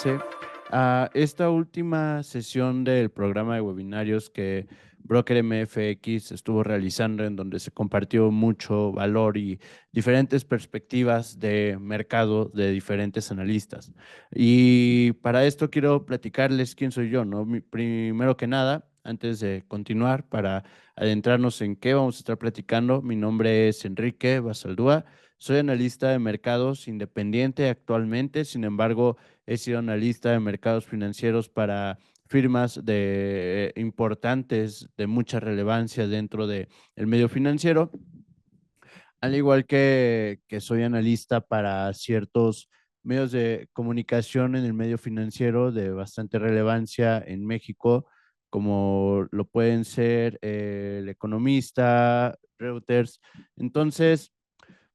enlace a esta última sesión del programa de webinarios que Broker MFX estuvo realizando, en donde se compartió mucho valor y diferentes perspectivas de mercado de diferentes analistas. Y para esto quiero platicarles quién soy yo, ¿no? Primero que nada, antes de continuar, para adentrarnos en qué vamos a estar platicando, mi nombre es Enrique Basaldúa. Soy analista de mercados independiente actualmente. Sin embargo, he sido analista de mercados financieros para firmas importantes de mucha relevancia dentro del medio financiero, al igual que soy analista para ciertos medios de comunicación en el medio financiero de bastante relevancia en México, como lo pueden ser El Economista, Reuters. Entonces,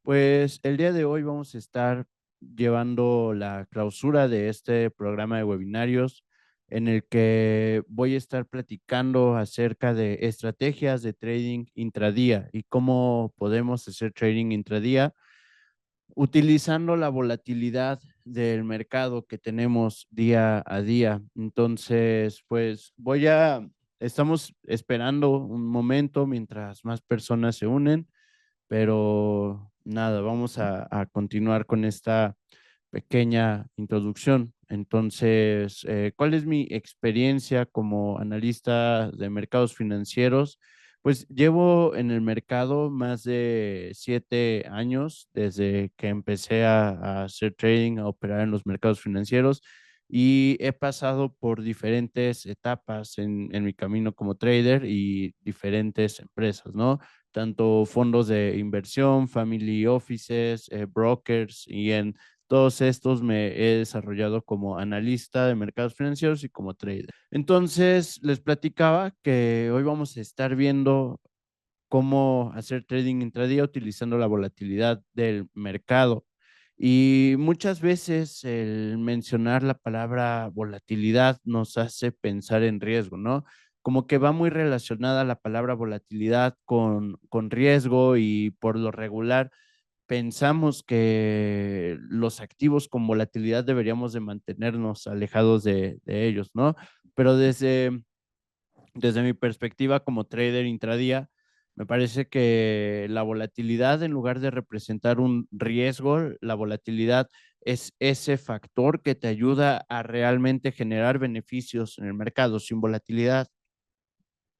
pues el día de hoy vamos a estar llevando la clausura de este programa de webinarios, en el que voy a estar platicando acerca de estrategias de trading intradía y cómo podemos hacer trading intradía utilizando la volatilidad del mercado que tenemos día a día. Entonces, pues estamos esperando un momento mientras más personas se unen, pero nada, vamos a continuar con esta pequeña introducción. Entonces, ¿cuál es mi experiencia como analista de mercados financieros? Pues llevo en el mercado más de 7 años desde que empecé a hacer trading, a operar en los mercados financieros, y he pasado por diferentes etapas en mi camino como trader y diferentes empresas, ¿no? Tanto fondos de inversión, family offices, brokers, y en todos estos me he desarrollado como analista de mercados financieros y como trader. Entonces, les platicaba que hoy vamos a estar viendo cómo hacer trading intradía utilizando la volatilidad del mercado. Y muchas veces el mencionar la palabra volatilidad nos hace pensar en riesgo, ¿no? Como que va muy relacionada la palabra volatilidad con riesgo, y por lo regular pensamos que los activos con volatilidad deberíamos de mantenernos alejados de ellos, ¿no? Pero desde mi perspectiva como trader intradía, me parece que la volatilidad, en lugar de representar un riesgo, la volatilidad es ese factor que te ayuda a realmente generar beneficios en el mercado. Sin volatilidad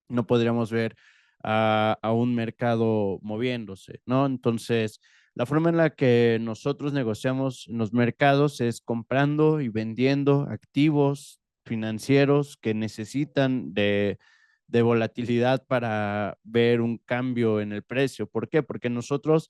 no podríamos ver a un mercado moviéndose, ¿no? Entonces, la forma en la que nosotros negociamos en los mercados es comprando y vendiendo activos financieros que necesitan de volatilidad para ver un cambio en el precio. ¿Por qué? Porque nosotros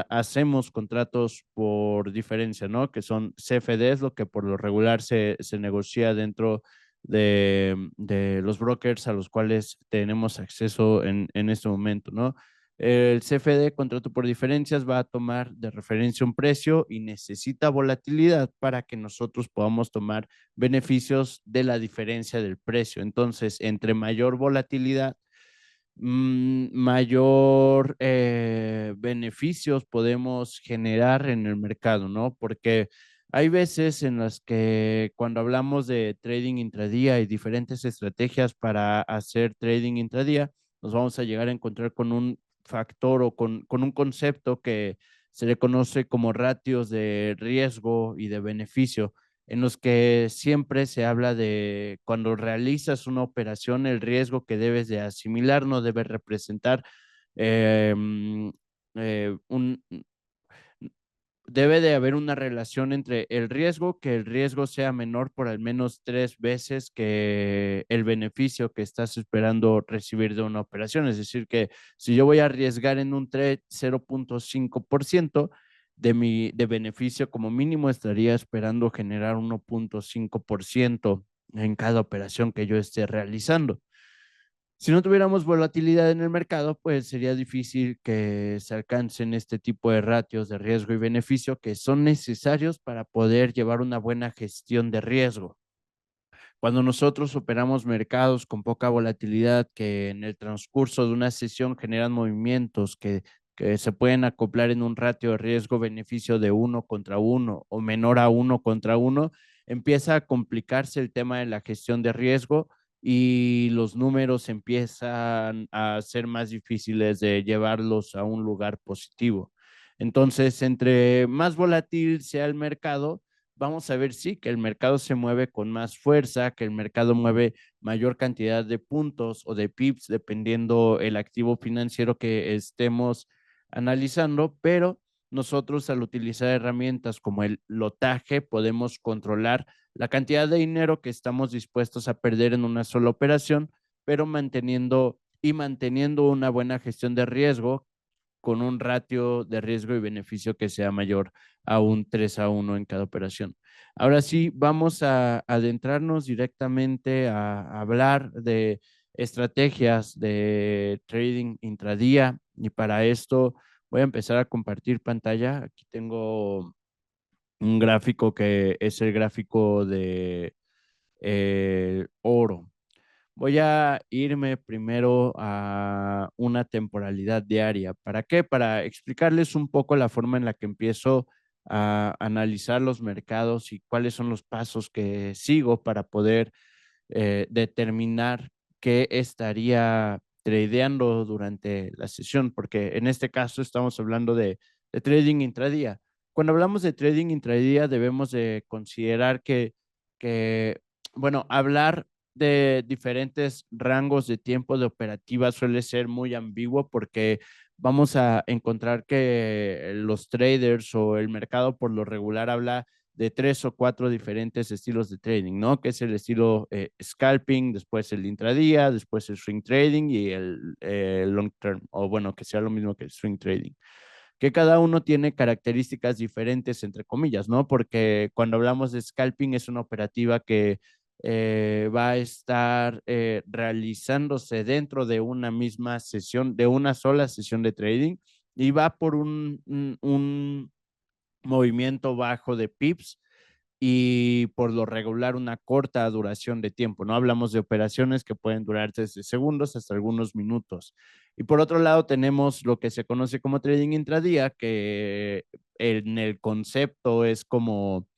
hacemos contratos por diferencia, ¿no? Que son CFDs, lo que por lo regular se negocia dentro de los brokers a los cuales tenemos acceso en este momento, ¿no? El CFD, contrato por diferencias, va a tomar de referencia un precio y necesita volatilidad para que nosotros podamos tomar beneficios de la diferencia del precio. Entonces, entre mayor volatilidad, mayor beneficios podemos generar en el mercado, ¿no? Porque hay veces en las que cuando hablamos de trading intradía y diferentes estrategias para hacer trading intradía, nos vamos a llegar a encontrar con un factor o con un concepto que se le conoce como ratios de riesgo y de beneficio, en los que siempre se habla de cuando realizas una operación, el riesgo que debes de asimilar no debe representar em, un debe de haber una relación entre el riesgo, que el riesgo sea menor por al menos 3 veces que el beneficio que estás esperando recibir de una operación. Es decir, que si yo voy a arriesgar en un trade 0.5% de beneficio, como mínimo estaría esperando generar 1.5% en cada operación que yo esté realizando. Si no tuviéramos volatilidad en el mercado, pues sería difícil que se alcancen este tipo de ratios de riesgo y beneficio que son necesarios para poder llevar una buena gestión de riesgo. Cuando nosotros operamos mercados con poca volatilidad, que en el transcurso de una sesión generan movimientos que se pueden acoplar en un ratio de riesgo-beneficio de 1 contra 1 o menor a 1 contra 1, empieza a complicarse el tema de la gestión de riesgo y los números empiezan a ser más difíciles de llevarlos a un lugar positivo. Entonces, entre más volátil sea el mercado, vamos a ver, sí, que el mercado se mueve con más fuerza, que el mercado mueve mayor cantidad de puntos o de pips, dependiendo el activo financiero que estemos analizando, pero nosotros al utilizar herramientas como el lotaje podemos controlar la cantidad de dinero que estamos dispuestos a perder en una sola operación, pero manteniendo una buena gestión de riesgo con un ratio de riesgo y beneficio que sea mayor a un 3-1 en cada operación. Ahora sí, vamos a adentrarnos directamente a hablar de estrategias de trading intradía y para esto voy a empezar a compartir pantalla. Aquí tengo un gráfico que es el gráfico de oro. Voy a irme primero a una temporalidad diaria. ¿Para qué? Para explicarles un poco la forma en la que empiezo a analizar los mercados y cuáles son los pasos que sigo para poder determinar qué estaría tradeando durante la sesión, porque en este caso estamos hablando de trading intradía. Cuando hablamos de trading intradía debemos de considerar que, bueno, hablar de diferentes rangos de tiempo de operativa suele ser muy ambiguo porque vamos a encontrar que los traders o el mercado por lo regular habla de 3 o 4 diferentes estilos de trading, ¿no? Que es el estilo scalping, después el intradía, después el swing trading y el long term, o bueno, que sea lo mismo que el swing trading. Que cada uno tiene características diferentes, entre comillas, ¿no? Porque cuando hablamos de scalping es una operativa que va a estar realizándose dentro de una misma sesión, de una sola sesión de trading y va por un movimiento bajo de pips y por lo regular una corta duración de tiempo, ¿no? Hablamos de operaciones que pueden durar desde segundos hasta algunos minutos. Y por otro lado tenemos lo que se conoce como trading intradía, que en el concepto es como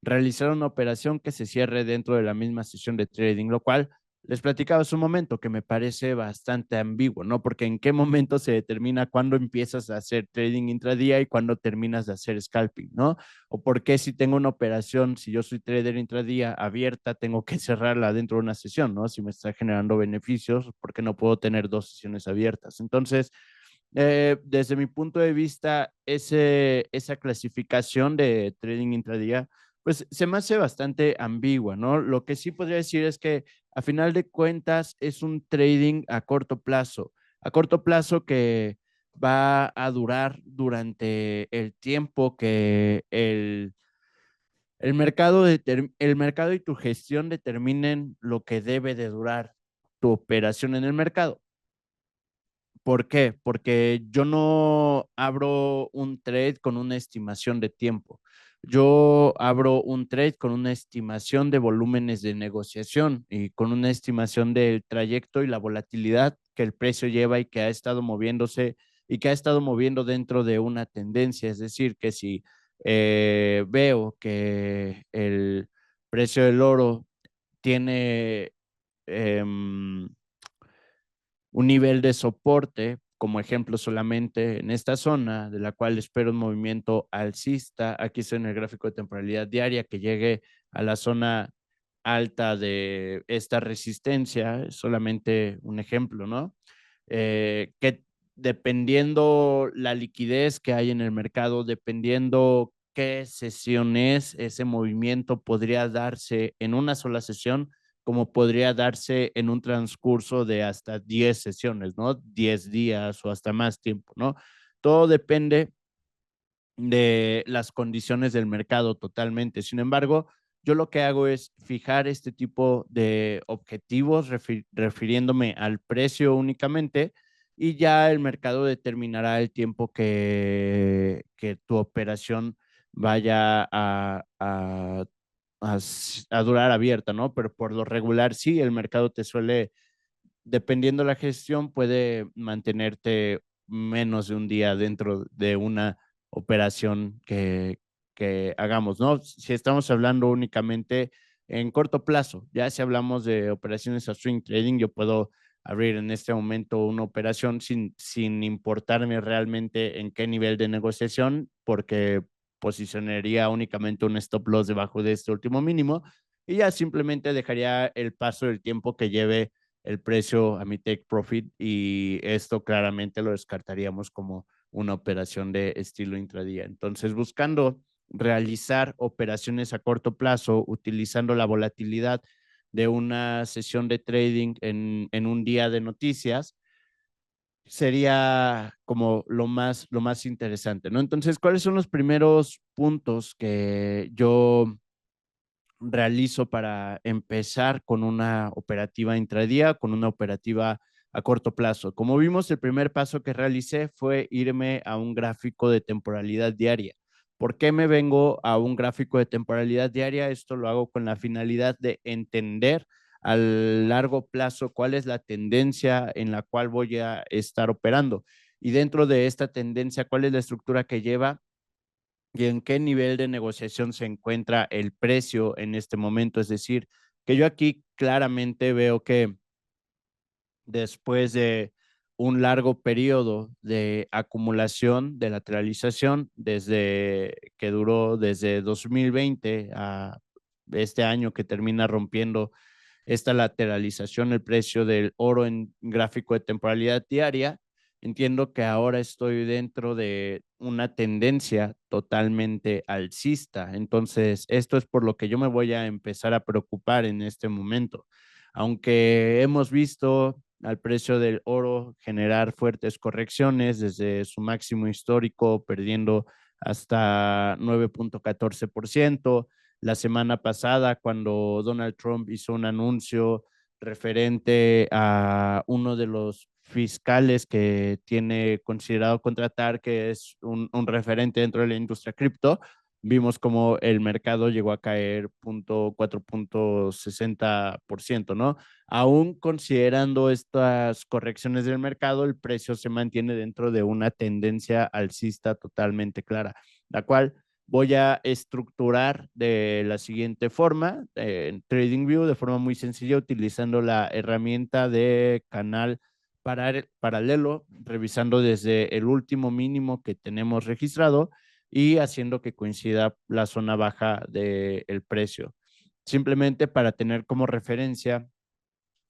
realizar una operación que se cierre dentro de la misma sesión de trading, lo cual les platicaba hace un momento que me parece bastante ambiguo, ¿no? Porque en qué momento se determina cuándo empiezas a hacer trading intradía y cuándo terminas de hacer scalping, ¿no? O por qué si tengo una operación, si yo soy trader intradía abierta, tengo que cerrarla dentro de una sesión, ¿no? Si me está generando beneficios, ¿por qué no puedo tener 2 sesiones abiertas? Entonces, desde mi punto de vista, esa clasificación de trading intradía pues se me hace bastante ambigua, ¿no? Lo que sí podría decir es que a final de cuentas es un trading a corto plazo que va a durar durante el tiempo que el mercado y tu gestión determinen lo que debe de durar tu operación en el mercado. ¿Por qué? Porque yo no abro un trade con una estimación de tiempo. Yo abro un trade con una estimación de volúmenes de negociación y con una estimación del trayecto y la volatilidad que el precio lleva y que ha estado moviéndose y que ha estado moviendo dentro de una tendencia. Es decir, que si veo que el precio del oro tiene un nivel de soporte, como ejemplo solamente en esta zona, de la cual espero un movimiento alcista. Aquí estoy en el gráfico de temporalidad diaria que llegue a la zona alta de esta resistencia, es solamente un ejemplo, ¿no? Que dependiendo la liquidez que hay en el mercado, dependiendo qué sesión es, ese movimiento podría darse en una sola sesión como podría darse en un transcurso de hasta 10 sesiones, ¿no? 10 días o hasta más tiempo, ¿no? Todo depende de las condiciones del mercado totalmente. Sin embargo, yo lo que hago es fijar este tipo de objetivos refiriéndome al precio únicamente y ya el mercado determinará el tiempo que tu operación vaya a durar abierta, ¿no? Pero por lo regular sí, el mercado te suele, dependiendo la gestión, puede mantenerte menos de un día dentro de una operación que hagamos, ¿no? Si estamos hablando únicamente en corto plazo, ya si hablamos de operaciones a swing trading, yo puedo abrir en este momento una operación sin importarme realmente en qué nivel de negociación, porque posicionaría únicamente un stop loss debajo de este último mínimo y ya simplemente dejaría el paso del tiempo que lleve el precio a mi take profit y esto claramente lo descartaríamos como una operación de estilo intradía. Entonces, buscando realizar operaciones a corto plazo utilizando la volatilidad de una sesión de trading en un día de noticias, sería como lo más interesante, ¿no? Entonces, ¿cuáles son los primeros puntos que yo realizo para empezar con una operativa intradía, con una operativa a corto plazo? Como vimos, el primer paso que realicé fue irme a un gráfico de temporalidad diaria. ¿Por qué me vengo a un gráfico de temporalidad diaria? Esto lo hago con la finalidad de entender a largo plazo cuál es la tendencia en la cual voy a estar operando. Y dentro de esta tendencia, cuál es la estructura que lleva y en qué nivel de negociación se encuentra el precio en este momento. Es decir, que yo aquí claramente veo que después de un largo periodo de acumulación, de lateralización, desde que duró desde 2020 a este año que termina rompiendo esta lateralización, el precio del oro en gráfico de temporalidad diaria, entiendo que ahora estoy dentro de una tendencia totalmente alcista. Entonces, esto es por lo que yo me voy a empezar a preocupar en este momento. Aunque hemos visto al precio del oro generar fuertes correcciones desde su máximo histórico, perdiendo hasta 9.14%. La semana pasada, cuando Donald Trump hizo un anuncio referente a uno de los fiscales que tiene considerado contratar, que es un referente dentro de la industria cripto, vimos como el mercado llegó a caer 4.60%, ¿no? Aún considerando estas correcciones del mercado, el precio se mantiene dentro de una tendencia alcista totalmente clara, la cual voy a estructurar de la siguiente forma, en TradingView, de forma muy sencilla, utilizando la herramienta de canal paralelo, revisando desde el último mínimo que tenemos registrado y haciendo que coincida la zona baja del precio. Simplemente para tener como referencia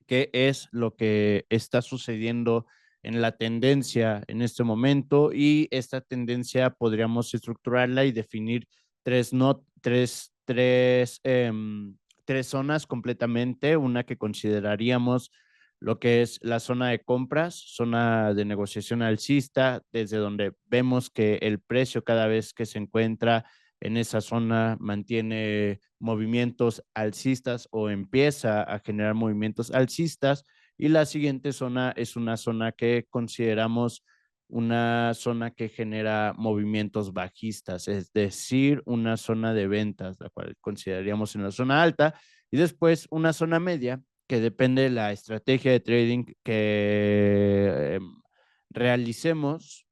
qué es lo que está sucediendo en la tendencia en este momento y esta tendencia podríamos estructurarla y definir tres, no, tres zonas completamente, una que consideraríamos lo que es la zona de compras, zona de negociación alcista, desde donde vemos que el precio cada vez que se encuentra en esa zona mantiene movimientos alcistas o empieza a generar movimientos alcistas. Y la siguiente zona es una zona que consideramos una zona que genera movimientos bajistas, es decir, una zona de ventas, la cual consideraríamos en la zona alta, y después una zona media, que depende de la estrategia de trading que realicemos,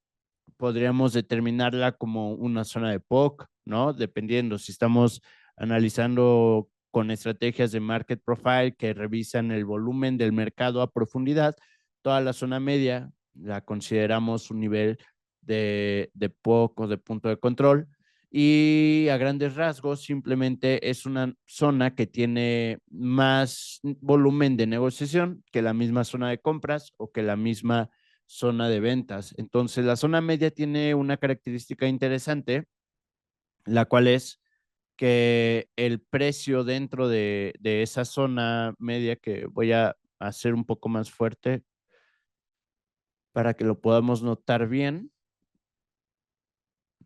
podríamos determinarla como una zona de POC, ¿no? Dependiendo si estamos analizando con estrategias de market profile que revisan el volumen del mercado a profundidad, toda la zona media la consideramos un nivel de POC o de punto de control y a grandes rasgos simplemente es una zona que tiene más volumen de negociación que la misma zona de compras o que la misma zona de ventas. Entonces, la zona media tiene una característica interesante, la cual es que el precio dentro de esa zona media que voy a hacer un poco más fuerte para que lo podamos notar bien.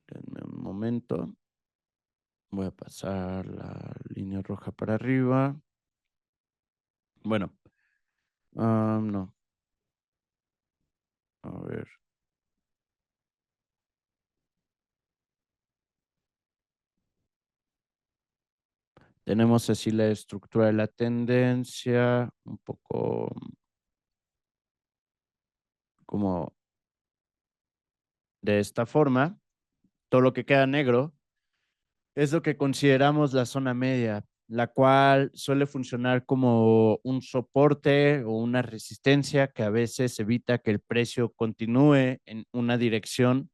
Denme un momento. Voy a pasar la línea roja para arriba. Bueno, no. A ver. Tenemos así la estructura de la tendencia, un poco como de esta forma. Todo lo que queda negro es lo que consideramos la zona media, la cual suele funcionar como un soporte o una resistencia que a veces evita que el precio continúe en una dirección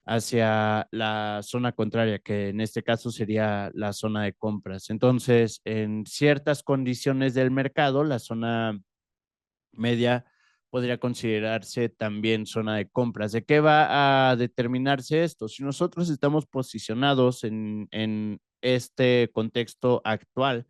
hacia la zona contraria, que en este caso sería la zona de compras. Entonces, en ciertas condiciones del mercado, la zona media podría considerarse también zona de compras. ¿De qué va a determinarse esto? Si nosotros estamos posicionados en este contexto actual,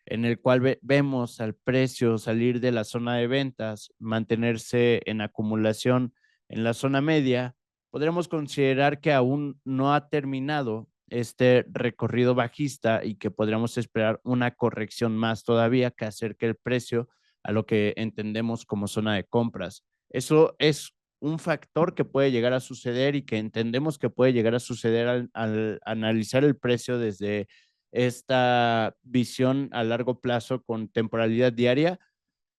en el cual vemos al precio salir de la zona de ventas, mantenerse en acumulación en la zona media, podríamos considerar que aún no ha terminado este recorrido bajista y que podríamos esperar una corrección más todavía que acerque el precio a lo que entendemos como zona de compras. Eso es un factor que puede llegar a suceder y que entendemos que puede llegar a suceder al analizar el precio desde esta visión a largo plazo con temporalidad diaria.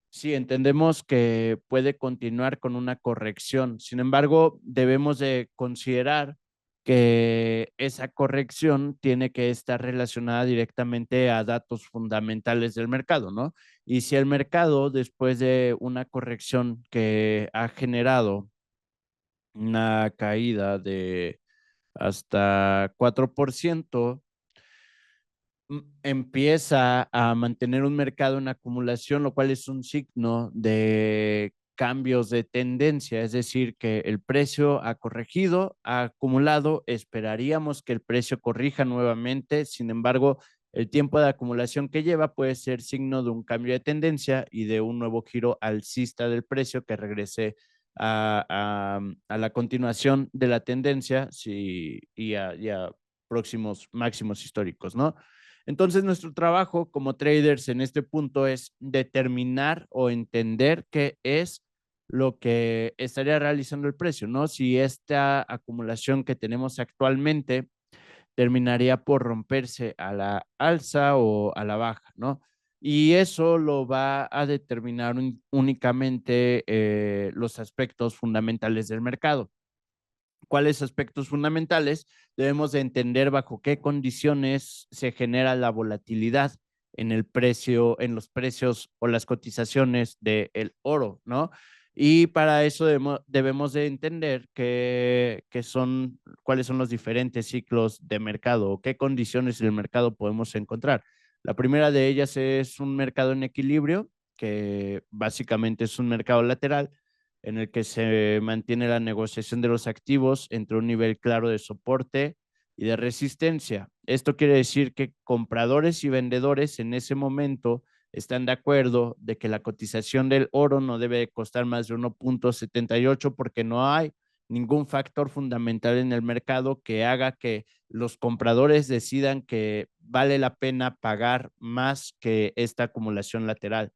Sí, entendemos que puede continuar con una corrección. Sin embargo, debemos de considerar que esa corrección tiene que estar relacionada directamente a datos fundamentales del mercado, ¿no? Y si el mercado, después de una corrección que ha generado una caída de hasta 4%, empieza a mantener un mercado en acumulación, lo cual es un signo de cambios de tendencia, es decir, que el precio ha corregido, ha acumulado, esperaríamos que el precio corrija nuevamente, sin embargo, el tiempo de acumulación que lleva puede ser signo de un cambio de tendencia y de un nuevo giro alcista del precio que regrese a la continuación de la tendencia y a próximos máximos históricos, ¿no? Entonces, nuestro trabajo como traders en este punto es determinar o entender qué es lo que estaría realizando el precio, ¿no? Si esta acumulación que tenemos actualmente terminaría por romperse a la alza o a la baja, ¿no? Y eso lo va a determinar únicamente los aspectos fundamentales del mercado. ¿Cuáles aspectos fundamentales? Debemos de entender bajo qué condiciones se genera la volatilidad en el precio, en los precios o las cotizaciones del oro, ¿no? Y para eso debemos de entender cuáles son los diferentes ciclos de mercado o qué condiciones del mercado podemos encontrar. La primera de ellas es un mercado en equilibrio, que básicamente es un mercado lateral en el que se mantiene la negociación de los activos entre un nivel claro de soporte y de resistencia. Esto quiere decir que compradores y vendedores en ese momento están de acuerdo de que la cotización del oro no debe costar más de 1.78 porque no hay ningún factor fundamental en el mercado que haga que los compradores decidan que vale la pena pagar más que esta acumulación lateral.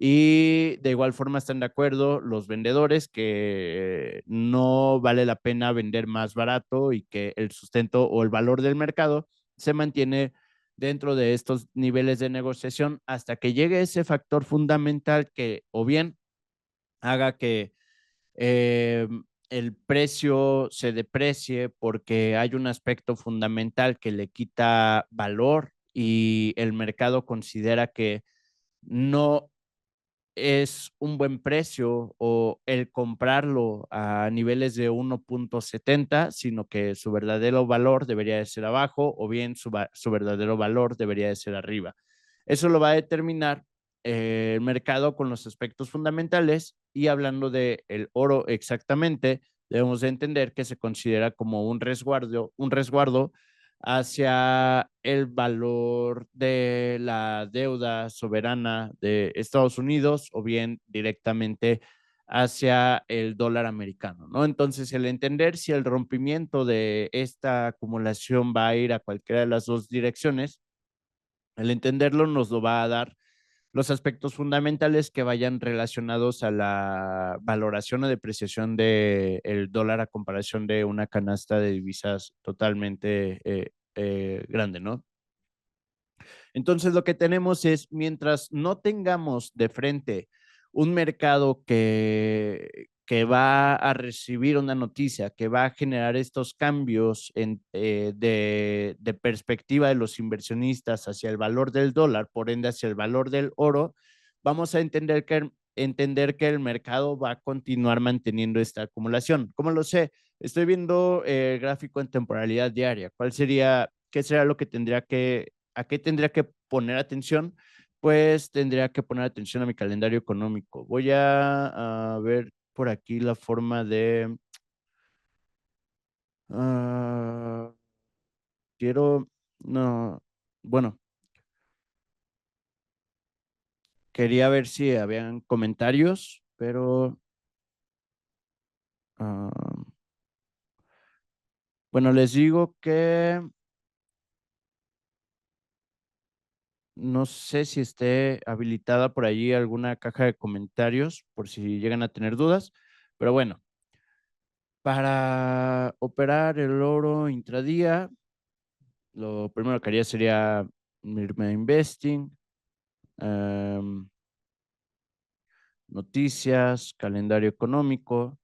Y de igual forma están de acuerdo los vendedores que no vale la pena vender más barato y que el sustento o el valor del mercado se mantiene dentro de estos niveles de negociación hasta que llegue ese factor fundamental que o bien haga que eh, el precio se deprecie porque hay un aspecto fundamental que le quita valor y el mercado considera que no es un buen precio o el comprarlo a niveles de 1.70, sino que su verdadero valor debería de ser abajo o bien su verdadero valor debería de ser arriba. Eso lo va a determinar el mercado con los aspectos fundamentales y hablando del oro exactamente, debemos de entender que se considera como un resguardo hacia el valor de la deuda soberana de Estados Unidos o bien directamente hacia el dólar americano, ¿no? Entonces, el entender si el rompimiento de esta acumulación va a ir a cualquiera de las dos direcciones, el entenderlo nos lo va a dar los aspectos fundamentales que vayan relacionados a la valoración o depreciación del dólar a comparación de una canasta de divisas totalmente grande, ¿no? Entonces, lo que tenemos es, mientras no tengamos de frente un mercado que va a recibir una noticia, que va a generar estos cambios de perspectiva de los inversionistas hacia el valor del dólar, por ende hacia el valor del oro, vamos a entender que el mercado va a continuar manteniendo esta acumulación. ¿Cómo lo sé? Estoy viendo el gráfico en temporalidad diaria. ¿Qué será lo que a qué tendría que poner atención? Pues tendría que poner atención a mi calendario económico. Voy a ver por aquí la forma de... ah, quiero... No, bueno, quería ver si habían comentarios, pero... ah, bueno, les digo que no sé si esté habilitada por allí alguna caja de comentarios por si llegan a tener dudas, pero bueno, para operar el oro intradía, lo primero que haría sería irme a Investing, em, noticias, calendario económico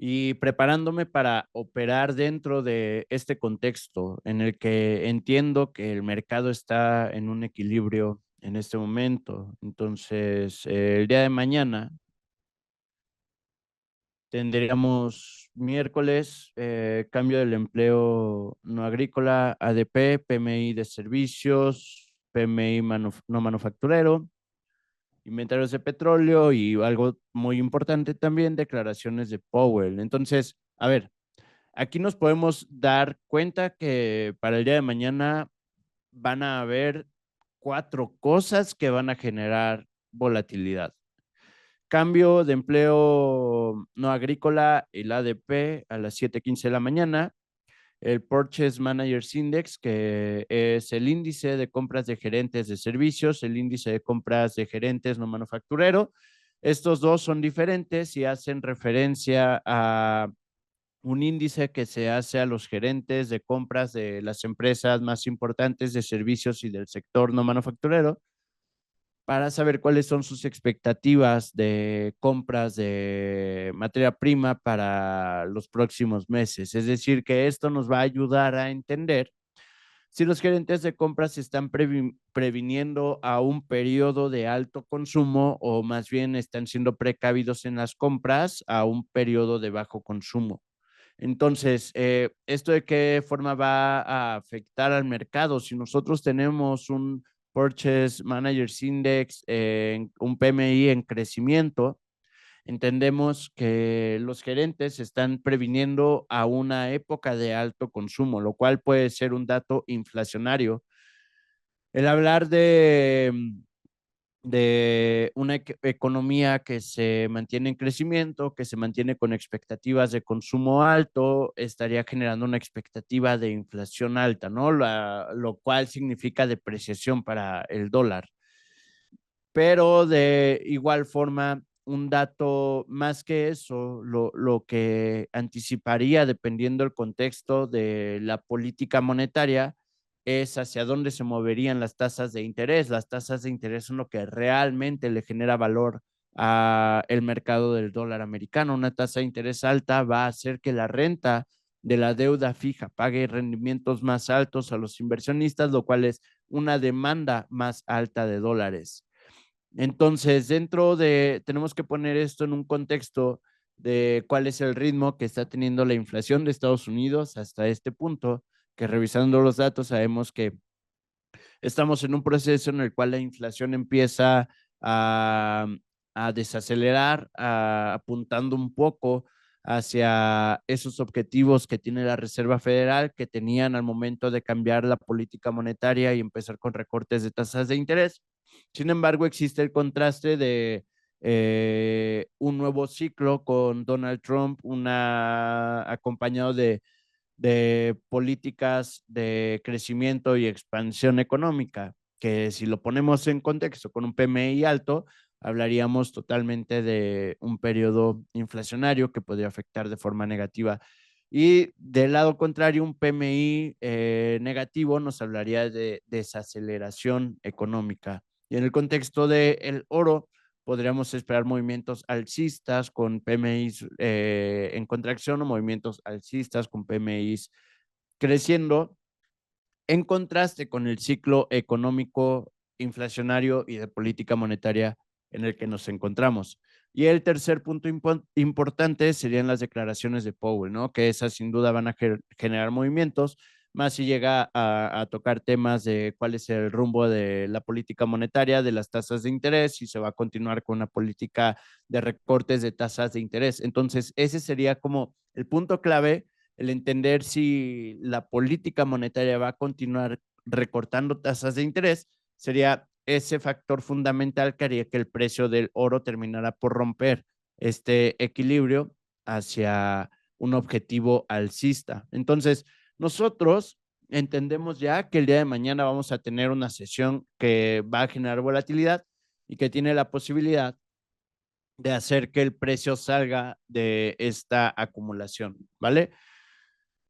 y preparándome para operar dentro de este contexto en el que entiendo que el mercado está en un equilibrio en este momento. Entonces, el día de mañana tendríamos miércoles, cambio del empleo no agrícola, ADP, PMI de servicios, PMI no manufacturero, inventarios de petróleo y algo muy importante también, declaraciones de Powell. Entonces, a ver, aquí nos podemos dar cuenta que para el día de mañana van a haber cuatro cosas que van a generar volatilidad. Cambio de empleo no agrícola, el ADP a las 7:15 de la mañana, el Purchase Managers Index, que es el índice de compras de gerentes de servicios, el índice de compras de gerentes no manufacturero. Estos dos son diferentes y hacen referencia a un índice que se hace a los gerentes de compras de las empresas más importantes de servicios y del sector no manufacturero para saber cuáles son sus expectativas de compras de materia prima para los próximos meses. Es decir, que esto nos va a ayudar a entender si los gerentes de compras están previniendo a un periodo de alto consumo o más bien están siendo precavidos en las compras a un periodo de bajo consumo. Entonces, ¿esto de qué forma va a afectar al mercado? Si nosotros tenemos un Purchase Managers Index, un PMI en crecimiento, entendemos que los gerentes están previniendo a una época de alto consumo, lo cual puede ser un dato inflacionario. El hablar de una economía que se mantiene en crecimiento, que se mantiene con expectativas de consumo alto, estaría generando una expectativa de inflación alta, ¿no? Lo cual significa depreciación para el dólar. Pero de igual forma, un dato más que eso, lo que anticiparía, dependiendo del contexto de la política monetaria, es hacia dónde se moverían las tasas de interés. Las tasas de interés son lo que realmente le genera valor a el mercado del dólar americano. Una tasa de interés alta va a hacer que la renta de la deuda fija pague rendimientos más altos a los inversionistas, lo cual es una demanda más alta de dólares. Entonces, tenemos que poner esto en un contexto de cuál es el ritmo que está teniendo la inflación de Estados Unidos hasta este punto, que revisando los datos sabemos que estamos en un proceso en el cual la inflación empieza a, a desacelerar, apuntando un poco hacia esos objetivos que tiene la Reserva Federal, que tenían al momento de cambiar la política monetaria y empezar con recortes de tasas de interés. Sin embargo, existe el contraste de un nuevo ciclo con Donald Trump, acompañado de políticas de crecimiento y expansión económica, que si lo ponemos en contexto con un PMI alto, hablaríamos totalmente de un periodo inflacionario que podría afectar de forma negativa. Y del lado contrario, un PMI negativo nos hablaría de desaceleración económica. Y en el contexto del oro, podríamos esperar movimientos alcistas con PMIs en contracción o movimientos alcistas con PMIs creciendo, en contraste con el ciclo económico, inflacionario y de política monetaria en el que nos encontramos. Y el tercer punto importante serían las declaraciones de Powell, ¿no? Que esas sin duda van a generar movimientos, más si llega a tocar temas de cuál es el rumbo de la política monetaria, de las tasas de interés, si se va a continuar con una política de recortes de tasas de interés. Entonces, ese sería como el punto clave, el entender si la política monetaria va a continuar recortando tasas de interés, sería ese factor fundamental que haría que el precio del oro terminara por romper este equilibrio hacia un objetivo alcista. Entonces, nosotros entendemos ya que el día de mañana vamos a tener una sesión que va a generar volatilidad y que tiene la posibilidad de hacer que el precio salga de esta acumulación, ¿vale?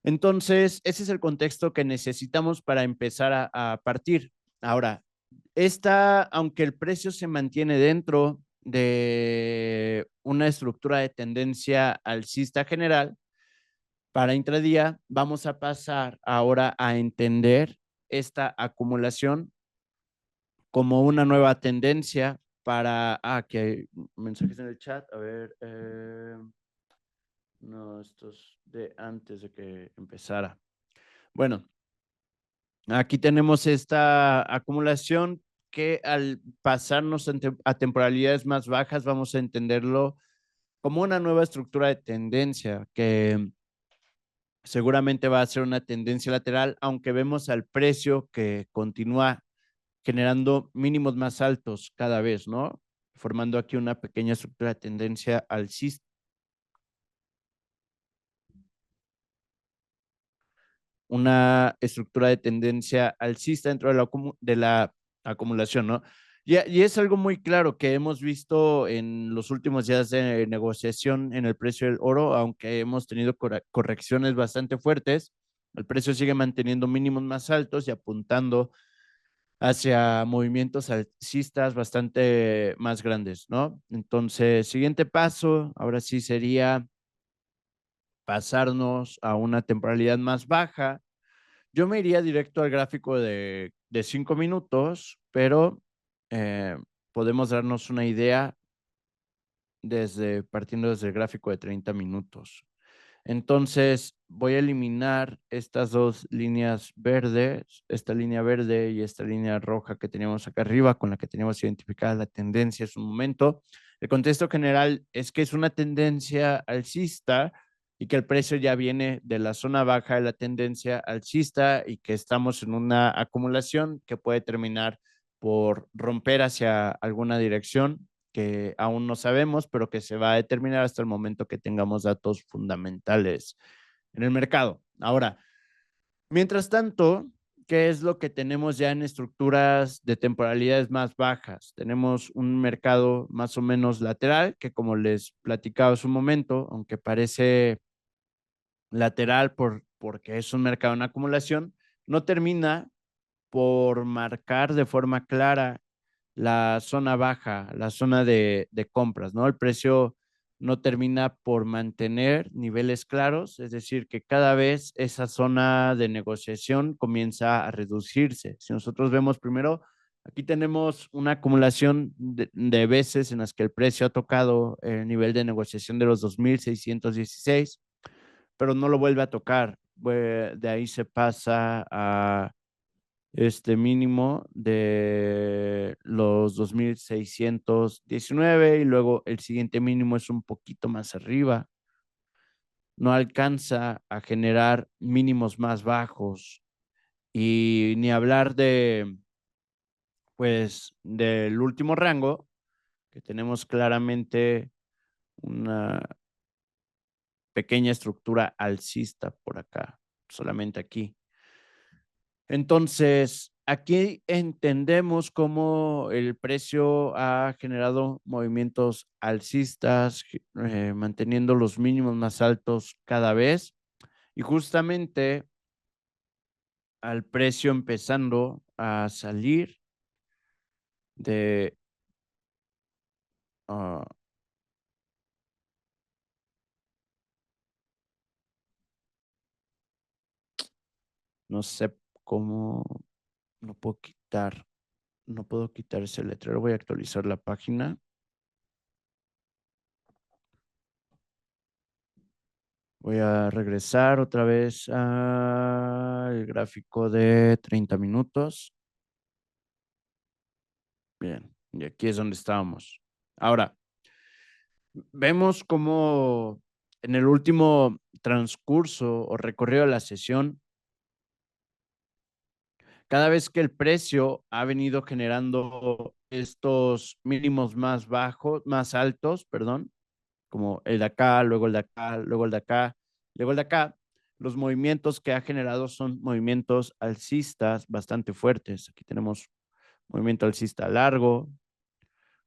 Entonces, ese es el contexto que necesitamos para empezar a partir. Ahora, aunque el precio se mantiene dentro de una estructura de tendencia alcista general, para intradía vamos a pasar ahora a entender esta acumulación como una nueva tendencia para, que hay mensajes en el chat, a ver, no, estos de antes de que empezara. Bueno, aquí tenemos esta acumulación que al pasarnos a temporalidades más bajas vamos a entenderlo como una nueva estructura de tendencia que seguramente va a ser una tendencia lateral, aunque vemos al precio que continúa generando mínimos más altos cada vez, ¿no? Formando aquí una pequeña estructura de tendencia alcista. Una estructura de tendencia alcista dentro de la acumulación, ¿no? Y es algo muy claro que hemos visto en los últimos días de negociación en el precio del oro, aunque hemos tenido correcciones bastante fuertes, el precio sigue manteniendo mínimos más altos y apuntando hacia movimientos alcistas bastante más grandes, ¿no? Entonces, siguiente paso, ahora sí sería pasarnos a una temporalidad más baja. Yo me iría directo al gráfico de 5 minutos, pero eh, podemos darnos una idea partiendo desde el gráfico de 30 minutos. Entonces, voy a eliminar estas dos líneas verdes, esta línea verde y esta línea roja que teníamos acá arriba, con la que teníamos identificada la tendencia en su momento. El contexto general es que es una tendencia alcista y que el precio ya viene de la zona baja de la tendencia alcista y que estamos en una acumulación que puede terminar por romper hacia alguna dirección que aún no sabemos, pero que se va a determinar hasta el momento que tengamos datos fundamentales en el mercado. Ahora, mientras tanto, ¿qué es lo que tenemos ya en estructuras de temporalidades más bajas? Tenemos un mercado más o menos lateral, que como les platicaba hace un momento, aunque parece lateral porque es un mercado en acumulación, no termina por marcar de forma clara la zona baja, la zona de compras, ¿no? El precio no termina por mantener niveles claros, es decir, que cada vez esa zona de negociación comienza a reducirse. Si nosotros vemos primero, aquí tenemos una acumulación de veces en las que el precio ha tocado el nivel de negociación de los 2,616, pero no lo vuelve a tocar. De ahí se pasa a este mínimo de los 2,619 y luego el siguiente mínimo es un poquito más arriba. No alcanza a generar mínimos más bajos y ni hablar pues, del último rango, que tenemos claramente una pequeña estructura alcista por acá, solamente aquí. Entonces, aquí entendemos cómo el precio ha generado movimientos alcistas, manteniendo los mínimos más altos cada vez y justamente al precio empezando a salir de Ah, no sé cómo, no puedo quitar, no puedo quitar ese letrero. Voy a actualizar la página. Voy a regresar otra vez al gráfico de 30 minutos. Bien, y aquí es donde estábamos. Ahora, vemos cómo en el último transcurso o recorrido de la sesión, cada vez que el precio ha venido generando estos mínimos más bajos, más altos, perdón, como el de acá, luego el de acá, luego el de acá, luego el de acá, los movimientos que ha generado son movimientos alcistas bastante fuertes. Aquí tenemos movimiento alcista largo,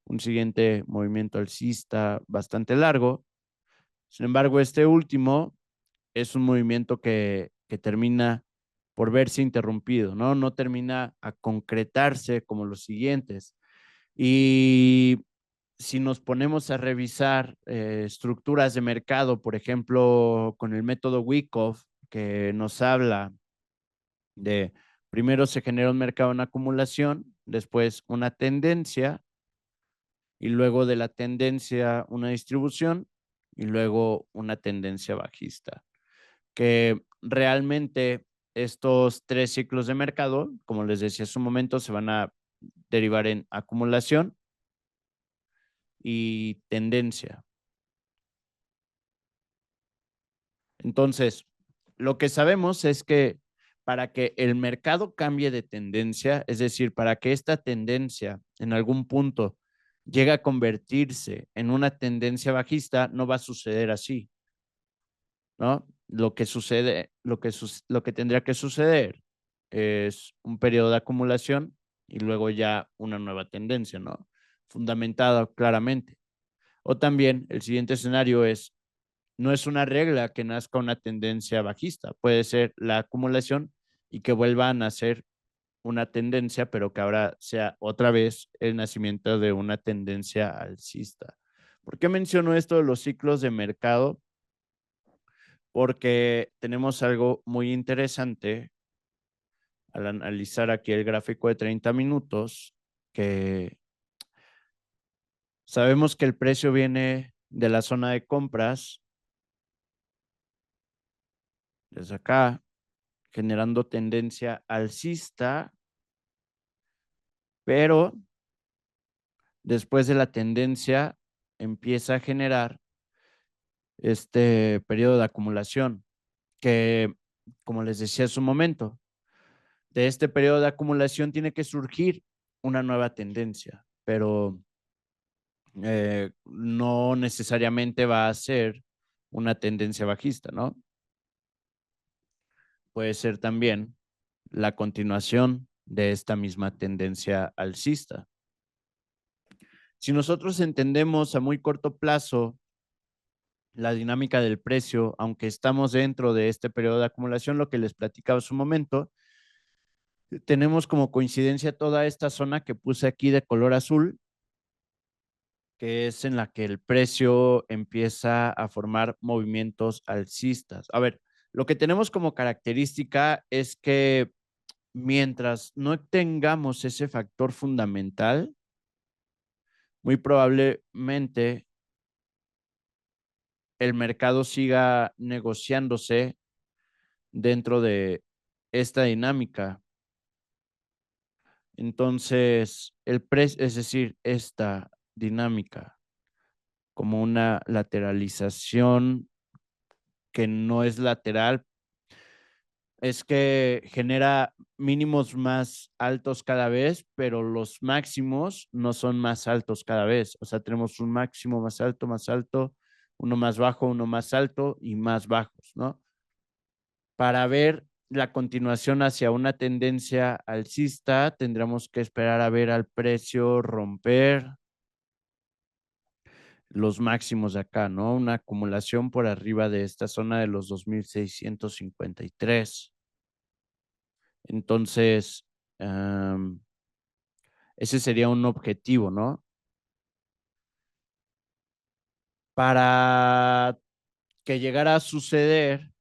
un siguiente movimiento alcista bastante largo. Sin embargo, este último es un movimiento que termina por verse interrumpido, ¿no? No termina a concretarse como los siguientes. Y si nos ponemos a revisar estructuras de mercado, por ejemplo, con el método Wyckoff, que nos habla de primero se genera un mercado en acumulación, después una tendencia, y luego de la tendencia una distribución, y luego una tendencia bajista. Que realmente estos tres ciclos de mercado, como les decía hace un momento, se van a derivar en acumulación y tendencia. Entonces, lo que sabemos es que para que el mercado cambie de tendencia, es decir, para que esta tendencia en algún punto llegue a convertirse en una tendencia bajista, no va a suceder así, ¿no? Lo que sucede, lo que tendría que suceder es un periodo de acumulación y luego ya una nueva tendencia, ¿no? Fundamentada claramente. O también el siguiente escenario es no es una regla que nazca una tendencia bajista, puede ser la acumulación y que vuelva a nacer una tendencia, pero que ahora sea otra vez el nacimiento de una tendencia alcista. ¿Por qué menciono esto de los ciclos de mercado? Porque tenemos algo muy interesante al analizar aquí el gráfico de 30 minutos, que sabemos que el precio viene de la zona de compras, desde acá, generando tendencia alcista, pero después de la tendencia empieza a generar este periodo de acumulación que, como les decía hace un momento, de este periodo de acumulación tiene que surgir una nueva tendencia, pero no necesariamente va a ser una tendencia bajista, ¿no? Puede ser también la continuación de esta misma tendencia alcista. Si nosotros entendemos a muy corto plazo la dinámica del precio, aunque estamos dentro de este periodo de acumulación, lo que les platicaba hace un momento, tenemos como coincidencia toda esta zona que puse aquí de color azul, que es en la que el precio empieza a formar movimientos alcistas. A ver, lo que tenemos como característica es que mientras no tengamos ese factor fundamental, muy probablemente el mercado siga negociándose dentro de esta dinámica. Entonces, el precio, es decir, esta dinámica como una lateralización que no es lateral, es que genera mínimos más altos cada vez, pero los máximos no son más altos cada vez. O sea, tenemos un máximo más alto, uno más bajo, uno más alto y más bajos, ¿no? Para ver la continuación hacia una tendencia alcista, tendremos que esperar a ver al precio romper los máximos de acá, ¿no? Una acumulación por arriba de esta zona de los 2,653. Entonces, ese sería un objetivo, ¿no? Para que llegara a suceder,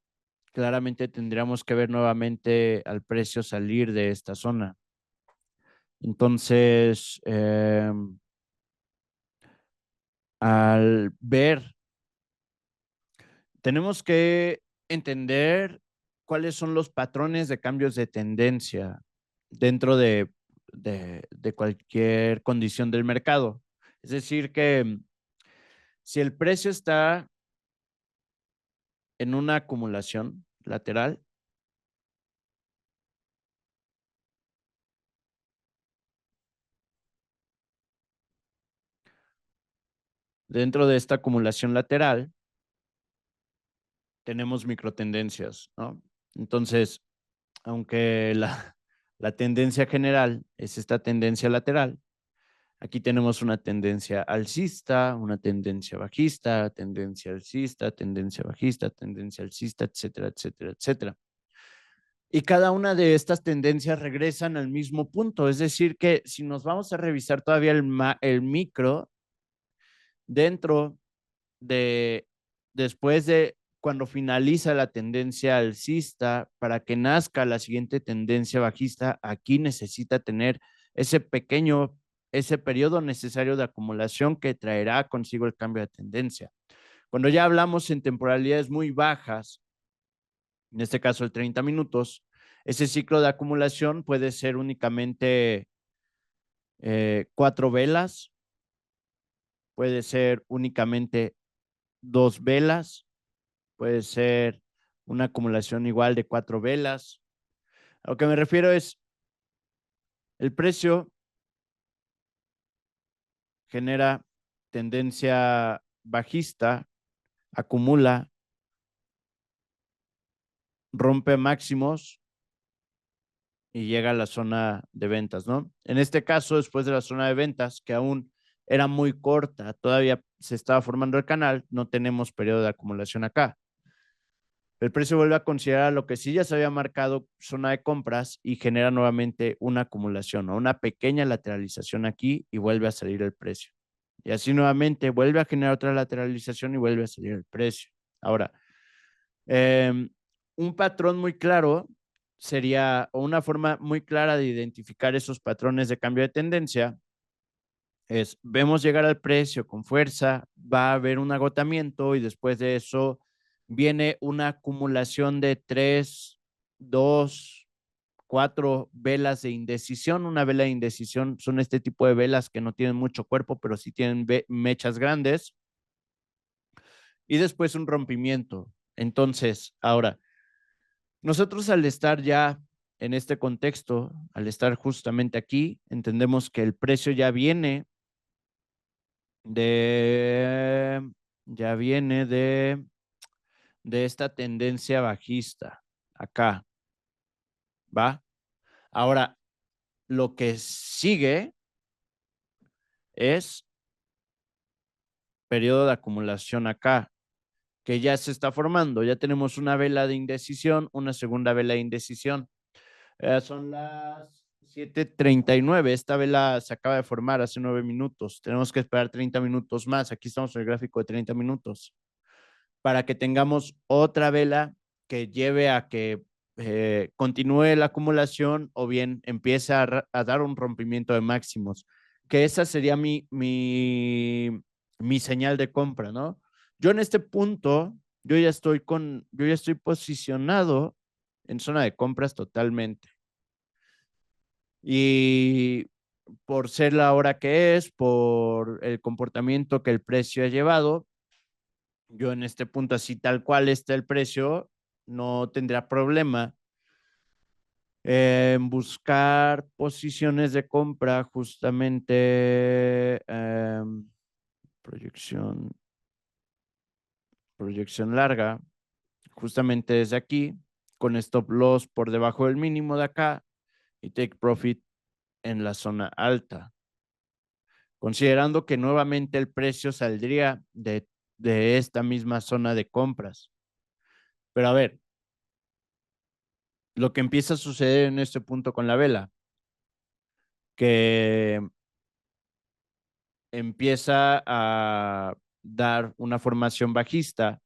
claramente tendríamos que ver nuevamente al precio salir de esta zona. Entonces, al ver, tenemos que entender cuáles son los patrones de cambios de tendencia dentro de cualquier condición del mercado. Es decir, que si el precio está en una acumulación lateral, dentro de esta acumulación lateral tenemos microtendencias, ¿no? Entonces, aunque la tendencia general es esta tendencia lateral, aquí tenemos una tendencia alcista, una tendencia bajista, tendencia alcista, tendencia bajista, tendencia alcista, etcétera, etcétera, etcétera. Y cada una de estas tendencias regresan al mismo punto. Es decir, que si nos vamos a revisar todavía el micro, dentro de, después de cuando finaliza la tendencia alcista, para que nazca la siguiente tendencia bajista, aquí necesita tener ese pequeño, ese periodo necesario de acumulación que traerá consigo el cambio de tendencia. Cuando ya hablamos en temporalidades muy bajas, en este caso el 30 minutos, ese ciclo de acumulación puede ser únicamente 4 velas, puede ser únicamente 2 velas, puede ser una acumulación igual de 4 velas. A lo que me refiero es, el precio genera tendencia bajista, acumula, rompe máximos y llega a la zona de ventas, ¿no? En este caso, después de la zona de ventas, que aún era muy corta, todavía se estaba formando el canal, no tenemos periodo de acumulación acá. El precio vuelve a considerar lo que sí ya se había marcado zona de compras y genera nuevamente una acumulación o una pequeña lateralización aquí y vuelve a salir el precio. Y así nuevamente vuelve a generar otra lateralización y vuelve a salir el precio. Ahora, eh, un patrón muy claro sería, o una forma muy clara de identificar esos patrones de cambio de tendencia es, vemos llegar al precio con fuerza, va a haber un agotamiento y después de eso viene una acumulación de 3, 2, 4 velas de indecisión. Una vela de indecisión son este tipo de velas que no tienen mucho cuerpo, pero sí tienen mechas grandes. Y después un rompimiento. Entonces, ahora, nosotros al estar ya en este contexto, al estar justamente aquí, entendemos que el precio de, ya viene de esta tendencia bajista acá, ¿va? Ahora, lo que sigue es periodo de acumulación acá, que ya se está formando. Ya tenemos una vela de indecisión, una segunda vela de indecisión. Son las 7:39. Esta vela se acaba de formar hace 9 minutos. Tenemos que esperar 30 minutos más. Aquí estamos en el gráfico de 30 minutos para que tengamos otra vela que lleve a que continúe la acumulación o bien empiece a dar un rompimiento de máximos, que esa sería mi señal de compra, ¿no? Yo en este punto, yo ya estoy posicionado en zona de compras totalmente. Y por ser la hora que es, por el comportamiento que el precio ha llevado, yo en este punto, así tal cual está el precio, no tendría problema en buscar posiciones de compra justamente proyección, proyección larga, justamente desde aquí, con stop loss por debajo del mínimo de acá y take profit en la zona alta, considerando que nuevamente el precio saldría de esta misma zona de compras. Pero a ver, lo que empieza a suceder en este punto con la vela, que empieza dar una formación bajista.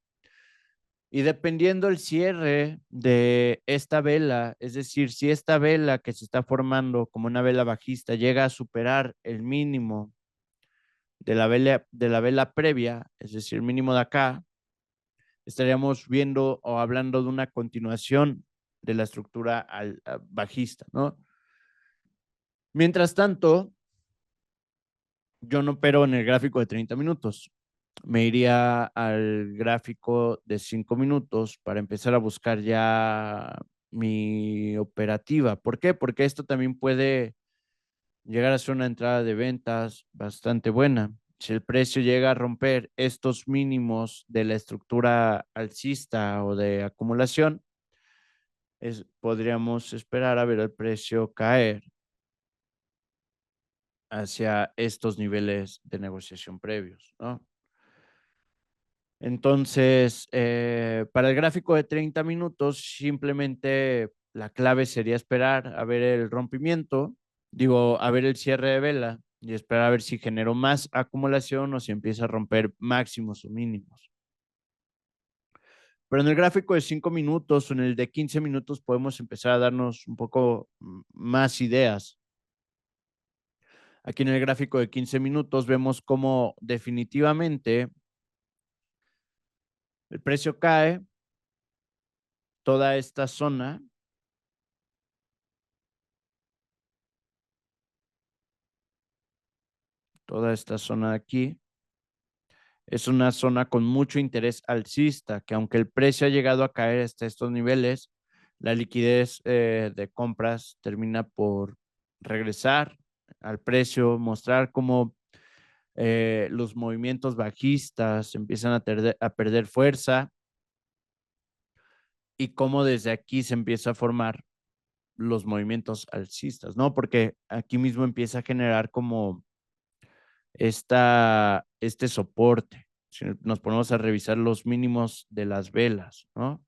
Y dependiendo el cierre de esta vela, es decir, si esta vela que se está formando como una vela bajista llega a superar el mínimo de la vela previa, es decir, el mínimo de acá, estaríamos viendo o hablando de una continuación de la estructura bajista, ¿no? Mientras tanto, yo no opero en el gráfico de 30 minutos. Me iría al gráfico de 5 minutos para empezar a buscar ya mi operativa. ¿Por qué? Porque esto también puede llegar a ser una entrada de ventas bastante buena. Si el precio llega a romper estos mínimos de la estructura alcista o de acumulación, podríamos esperar a ver el precio caer hacia estos niveles de negociación previos, ¿no? Entonces, para el gráfico de 30 minutos, simplemente la clave sería esperar a ver el rompimiento, digo, a ver el cierre de vela y esperar a ver si generó más acumulación o si empieza a romper máximos o mínimos. Pero en el gráfico de 5 minutos o en el de 15 minutos podemos empezar a darnos un poco más ideas. Aquí en el gráfico de 15 minutos vemos cómo definitivamente el precio cae, toda esta zona, toda esta zona de aquí, es una zona con mucho interés alcista, que aunque el precio ha llegado a caer hasta estos niveles, la liquidez de compras termina por regresar al precio, mostrar cómo los movimientos bajistas empiezan a perder fuerza y cómo desde aquí se empieza a formar los movimientos alcistas, ¿no? Porque aquí mismo empieza a generar como este soporte. Si nos ponemos a revisar los mínimos de las velas, ¿no?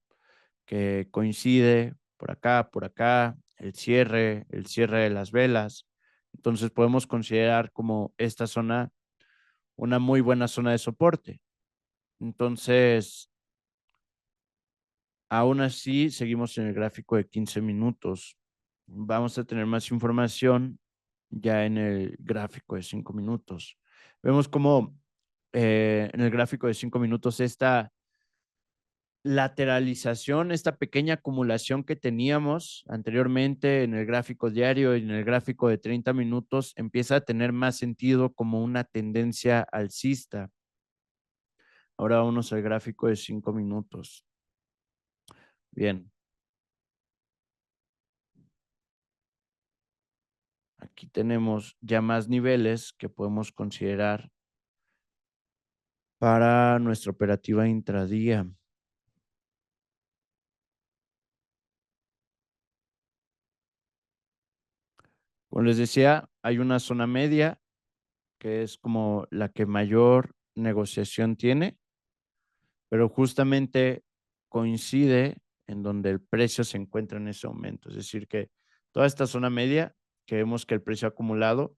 Que coincide por acá, el cierre de las velas. Entonces podemos considerar como esta zona una muy buena zona de soporte. Entonces, aún así, seguimos en el gráfico de 15 minutos. Vamos a tener más información ya en el gráfico de 5 minutos. Vemos como en el gráfico de 5 minutos esta lateralización, esta pequeña acumulación que teníamos anteriormente en el gráfico diario y en el gráfico de 30 minutos empieza a tener más sentido como una tendencia alcista. Ahora vamos al gráfico de 5 minutos. Bien. Aquí tenemos ya más niveles que podemos considerar para nuestra operativa intradía. Como les decía, hay una zona media que es como la que mayor negociación tiene, pero justamente coincide en donde el precio se encuentra en ese momento. Es decir, que toda esta zona media, que vemos que el precio acumulado,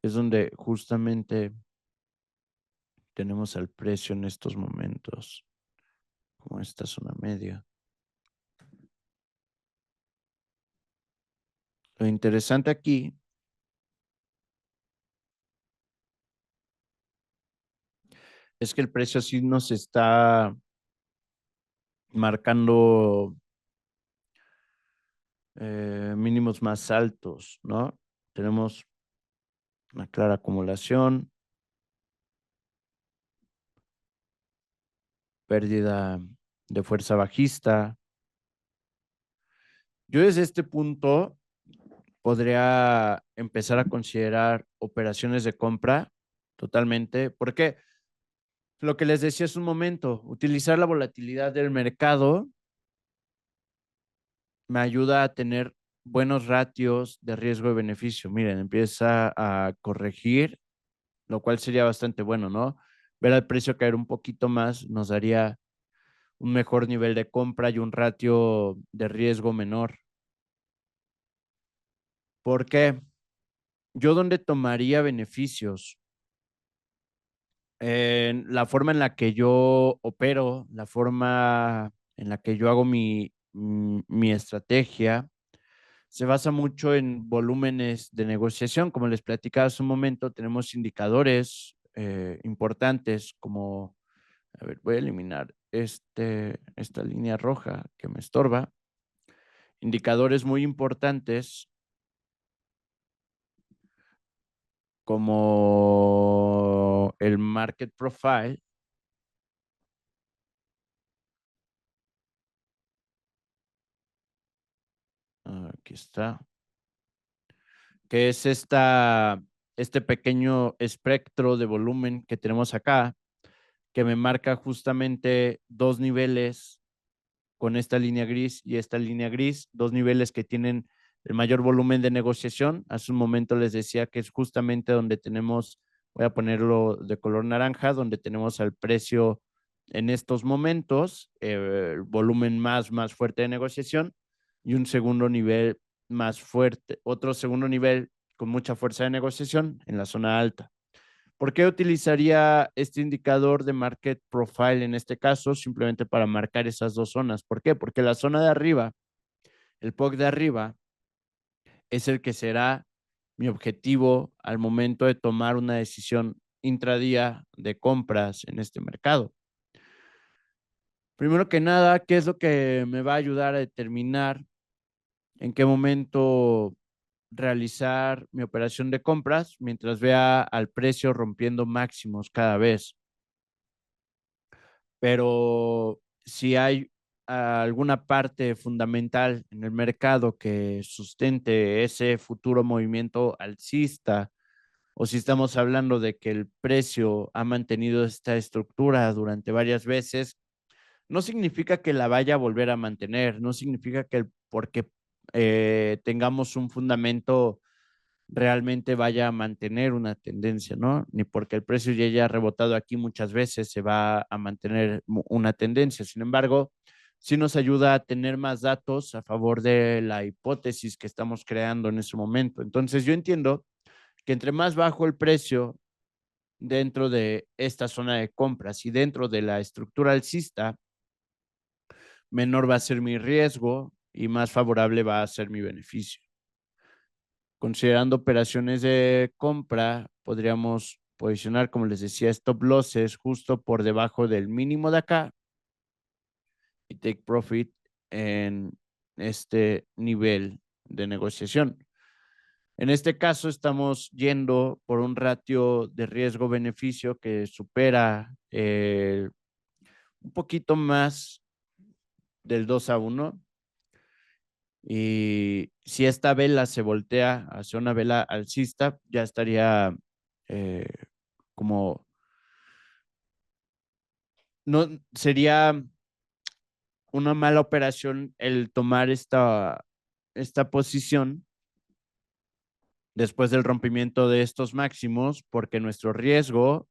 es donde justamente tenemos al precio en estos momentos, como esta zona media. Lo interesante aquí es que el precio sí nos está marcando mínimos más altos, ¿no? Tenemos una clara acumulación, pérdida de fuerza bajista. Yo desde este punto podría empezar a considerar operaciones de compra totalmente, porque lo que les decía hace un momento, utilizar la volatilidad del mercado me ayuda a tener buenos ratios de riesgo y beneficio. Miren, empieza a corregir, lo cual sería bastante bueno, ¿no? Ver al precio caer un poquito más nos daría un mejor nivel de compra y un ratio de riesgo menor. ¿Por qué? Yo donde tomaría beneficios La forma en la que yo opero, la forma en la que yo hago mi estrategia, se basa mucho en volúmenes de negociación. Como les platicaba hace un momento, tenemos indicadores importantes como, a ver, voy a eliminar esta línea roja que me estorba. Indicadores muy importantes como el market profile. Aquí está. Que es este pequeño espectro de volumen que tenemos acá, que me marca justamente dos niveles con esta línea gris y esta línea gris, dos niveles que tienen el mayor volumen de negociación. Hace un momento les decía que es justamente donde tenemos, voy a ponerlo de color naranja, donde tenemos al precio en estos momentos, el volumen más fuerte de negociación y un segundo nivel más fuerte, otro segundo nivel con mucha fuerza de negociación en la zona alta. ¿Por qué utilizaría este indicador de market profile en este caso? Simplemente para marcar esas dos zonas. ¿Por qué? Porque la zona de arriba, el POC de arriba, es el que será mi objetivo al momento de tomar una decisión intradía de compras en este mercado. Primero que nada, ¿qué es lo que me va a ayudar a determinar en qué momento realizar mi operación de compras mientras vea al precio rompiendo máximos cada vez? Pero si hay alguna parte fundamental en el mercado que sustente ese futuro movimiento alcista, o si estamos hablando de que el precio ha mantenido esta estructura durante varias veces, no significa que la vaya a volver a mantener, no significa que porque tengamos un fundamento realmente vaya a mantener una tendencia, ¿no? Ni porque el precio ya haya rebotado aquí muchas veces se va a mantener una tendencia. Sin embargo, sí nos ayuda a tener más datos a favor de la hipótesis que estamos creando en ese momento. Entonces, yo entiendo que entre más bajo el precio dentro de esta zona de compras y dentro de la estructura alcista, menor va a ser mi riesgo y más favorable va a ser mi beneficio. Considerando operaciones de compra, podríamos posicionar, como les decía, stop losses justo por debajo del mínimo de acá y take profit en este nivel de negociación. En este caso, estamos yendo por un ratio de riesgo-beneficio que supera un poquito más del 2-1. Y si esta vela se voltea hacia una vela alcista, ya estaría eh, como, no, sería una mala operación el tomar esta posición después del rompimiento de estos máximos, porque nuestro riesgo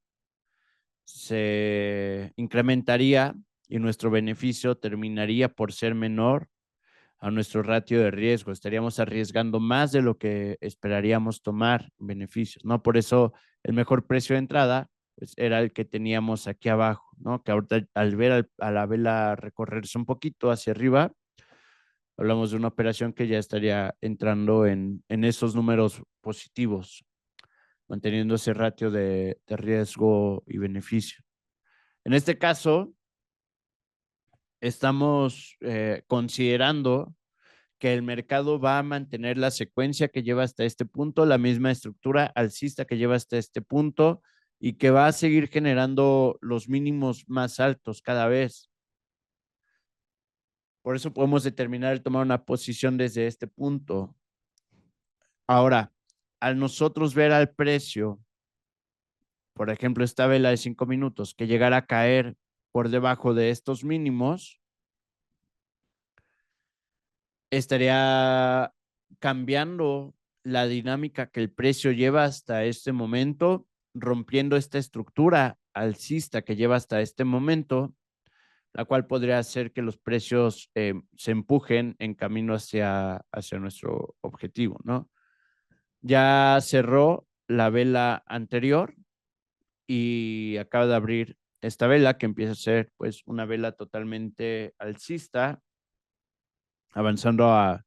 se incrementaría y nuestro beneficio terminaría por ser menor a nuestro ratio de riesgo. Estaríamos arriesgando más de lo que esperaríamos tomar beneficios, ¿no? Por eso el mejor precio de entrada pues, era el que teníamos aquí abajo, ¿no? Que ahorita al ver a la vela recorrerse un poquito hacia arriba, hablamos de una operación que ya estaría entrando en esos números positivos, manteniendo ese ratio de riesgo y beneficio. En este caso, estamos considerando que el mercado va a mantener la secuencia que lleva hasta este punto, la misma estructura alcista que lleva hasta este punto y que va a seguir generando los mínimos más altos cada vez. Por eso podemos determinar el tomar una posición desde este punto. Ahora, al nosotros ver al precio, por ejemplo, esta vela de 5 minutos, que llegara a caer por debajo de estos mínimos, estaría cambiando la dinámica que el precio lleva hasta este momento, rompiendo esta estructura alcista que lleva hasta este momento, la cual podría hacer que los precios se empujen en camino hacia nuestro objetivo, ¿no? Ya cerró la vela anterior, y acaba de abrir esta vela que empieza a ser pues una vela totalmente alcista, avanzando a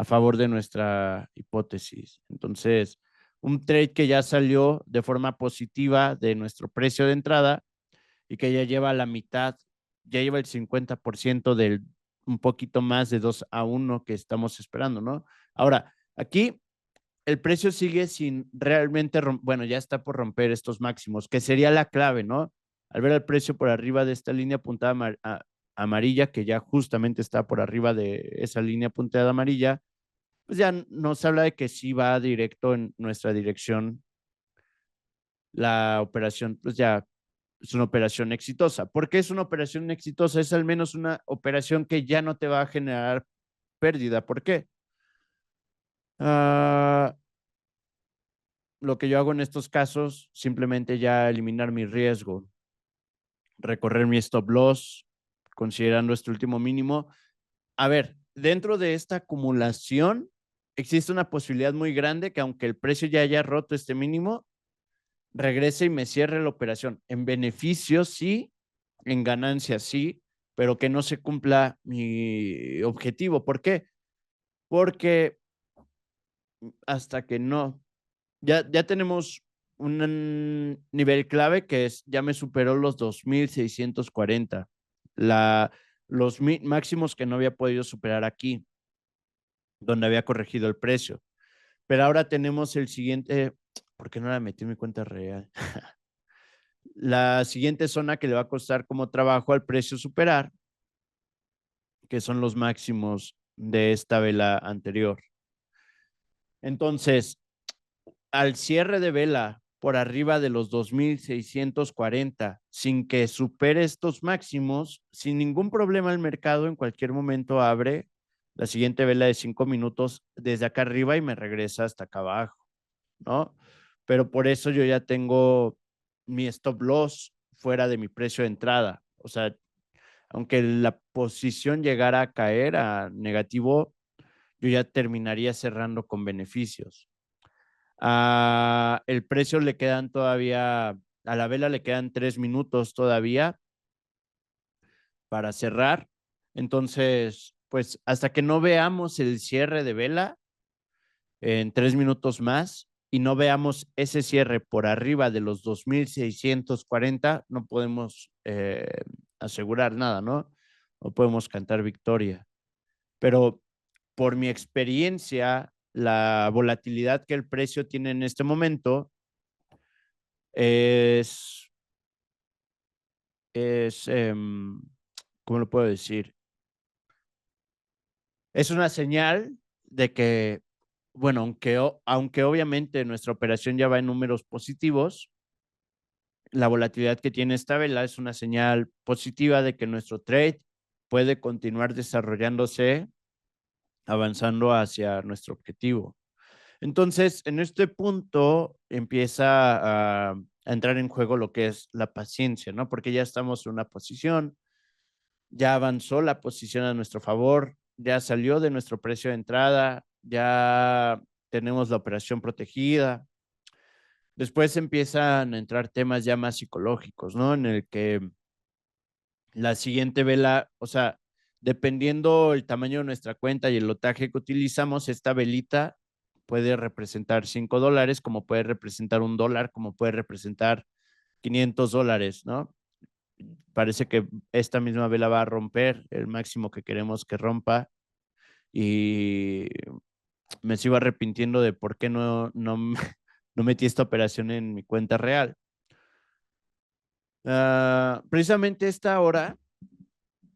favor de nuestra hipótesis. Entonces, un trade que ya salió de forma positiva de nuestro precio de entrada y que ya lleva la mitad, ya lleva el 50% del un poquito más de 2-1 que estamos esperando, ¿no? Ahora, aquí el precio sigue sin realmente, bueno, ya está por romper estos máximos, que sería la clave, ¿no? Al ver el precio por arriba de esta línea puntada amarilla, que ya justamente está por arriba de esa línea puntada amarilla, pues ya nos habla de que sí va directo en nuestra dirección la operación, pues ya es una operación exitosa. ¿Por qué es una operación exitosa? Es al menos una operación que ya no te va a generar pérdida. ¿Por qué? Lo que yo hago en estos casos, simplemente ya eliminar mi riesgo, recorrer mi stop loss, considerando este último mínimo. A ver, dentro de esta acumulación, existe una posibilidad muy grande que aunque el precio ya haya roto este mínimo, regrese y me cierre la operación. En beneficio, sí, en ganancia, sí, pero que no se cumpla mi objetivo. ¿Por qué? Porque hasta que no, ya tenemos un nivel clave que es, ya me superó los 2,640, los máximos que no había podido superar aquí, donde había corregido el precio. Pero ahora tenemos el siguiente, ¿por qué no la metí en mi cuenta real? La siguiente zona que le va a costar como trabajo al precio superar, que son los máximos de esta vela anterior. Entonces, al cierre de vela por arriba de los 2,640, sin que supere estos máximos, sin ningún problema el mercado en cualquier momento abre la siguiente vela de 5 minutos desde acá arriba y me regresa hasta acá abajo, ¿no? Pero por eso yo ya tengo mi stop loss fuera de mi precio de entrada. O sea, aunque la posición llegara a caer a negativo, yo ya terminaría cerrando con beneficios. El precio le quedan todavía, a la vela le quedan 3 minutos todavía para cerrar. Entonces, pues hasta que no veamos el cierre de vela en 3 minutos más y no veamos ese cierre por arriba de los 2,640, no podemos asegurar nada, ¿no? No podemos cantar victoria. Pero por mi experiencia, la volatilidad que el precio tiene en este momento es, es, ¿cómo lo puedo decir? Es una señal de que, bueno, aunque obviamente nuestra operación ya va en números positivos, la volatilidad que tiene esta vela es una señal positiva de que nuestro trade puede continuar desarrollándose, avanzando hacia nuestro objetivo. Entonces, en este punto empieza a entrar en juego lo que es la paciencia, ¿no? Porque ya estamos en una posición, ya avanzó la posición a nuestro favor, ya salió de nuestro precio de entrada, ya tenemos la operación protegida. Después empiezan a entrar temas ya más psicológicos, ¿no? En el que la siguiente vela, o sea, dependiendo el tamaño de nuestra cuenta y el lotaje que utilizamos, esta velita puede representar $5, como puede representar $1, como puede representar $500, ¿no? Parece que esta misma vela va a romper el máximo que queremos que rompa y me sigo arrepintiendo de por qué no metí esta operación en mi cuenta real. Precisamente esta hora,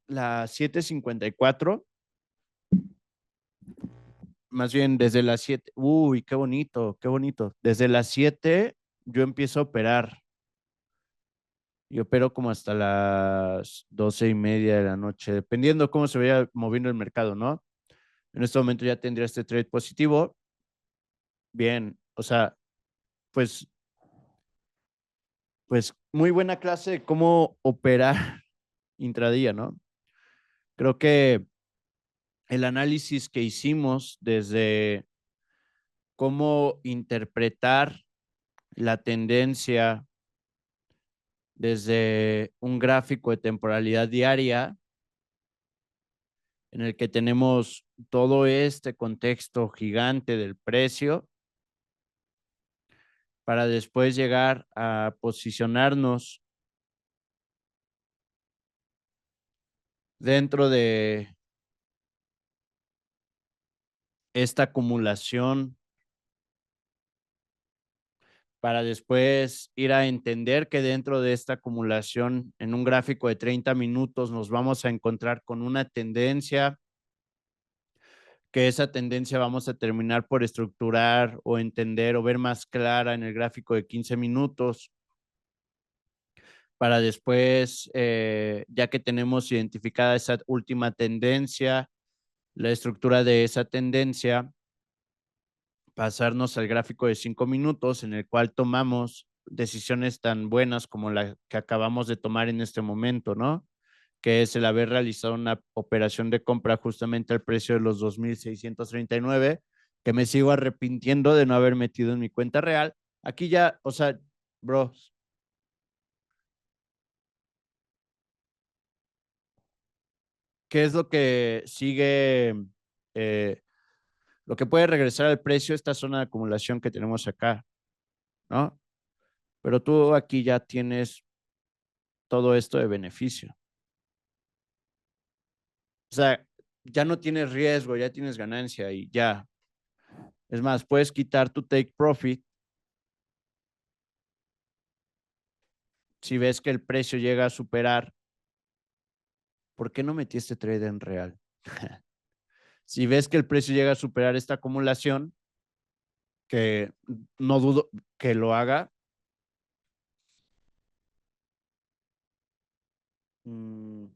las 7:54, más bien desde las 7, uy, qué bonito, qué bonito. Desde las 7 yo empiezo a operar. Yo opero como hasta las 12:30 de la noche, dependiendo cómo se vaya moviendo el mercado, ¿no? En este momento ya tendría este trade positivo. Bien, o sea, pues, pues muy buena clase de cómo operar intradía, ¿no? Creo que el análisis que hicimos desde cómo interpretar la tendencia desde un gráfico de temporalidad diaria en el que tenemos todo este contexto gigante del precio para después llegar a posicionarnos dentro de esta acumulación para después ir a entender que dentro de esta acumulación en un gráfico de 30 minutos nos vamos a encontrar con una tendencia, que esa tendencia vamos a terminar por estructurar o entender o ver más clara en el gráfico de 15 minutos para después, ya que tenemos identificada esa última tendencia, la estructura de esa tendencia, pasarnos al gráfico de 5 minutos en el cual tomamos decisiones tan buenas como la que acabamos de tomar en este momento, ¿no? Que es el haber realizado una operación de compra justamente al precio de los 2,639, que me sigo arrepintiendo de no haber metido en mi cuenta real. Aquí ya, o sea, bro, ¿qué es lo que sigue? eh, lo que puede regresar al precio, esta zona de acumulación que tenemos acá, ¿no? Pero tú aquí ya tienes todo esto de beneficio. O sea, ya no tienes riesgo, ya tienes ganancia y ya. Es más, puedes quitar tu take profit si ves que el precio llega a superar. ¿Por qué no metí este trade en real? Si ves que el precio llega a superar esta acumulación, que no dudo que lo haga, mm,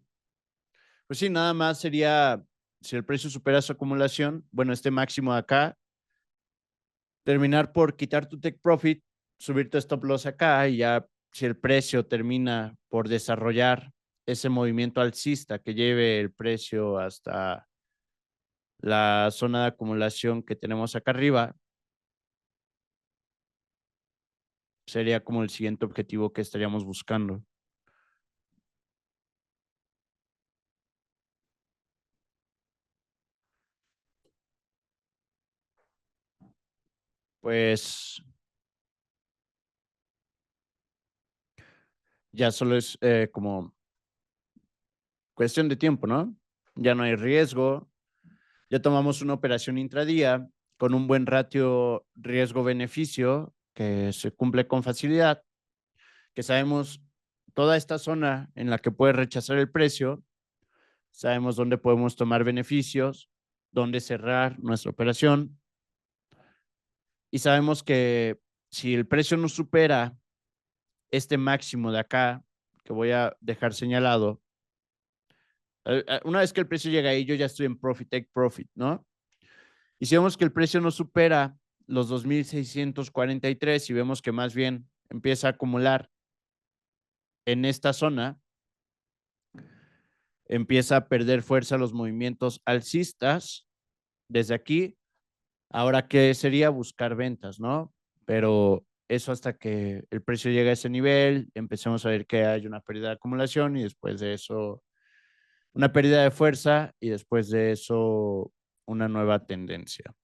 pues sí, nada más sería, si el precio supera su acumulación, bueno, este máximo de acá, terminar por quitar tu take profit, subir tu stop loss acá y ya si el precio termina por desarrollar ese movimiento alcista que lleve el precio hasta la zona de acumulación que tenemos acá arriba, sería como el siguiente objetivo que estaríamos buscando. Pues ya solo es como cuestión de tiempo, ¿no? Ya no hay riesgo, ya tomamos una operación intradía con un buen ratio riesgo-beneficio que se cumple con facilidad, que sabemos toda esta zona en la que puede rechazar el precio, sabemos dónde podemos tomar beneficios, dónde cerrar nuestra operación y sabemos que si el precio no supera este máximo de acá, que voy a dejar señalado, una vez que el precio llega ahí, yo ya estoy en profit, take profit, ¿no? Y si vemos que el precio no supera los 2,643 y vemos que más bien empieza a acumular en esta zona, empieza a perder fuerza los movimientos alcistas desde aquí. Ahora, ¿qué sería buscar ventas, no? Pero eso hasta que el precio llegue a ese nivel, empecemos a ver que hay una pérdida de acumulación y después de eso una pérdida de fuerza y después de eso una nueva tendencia.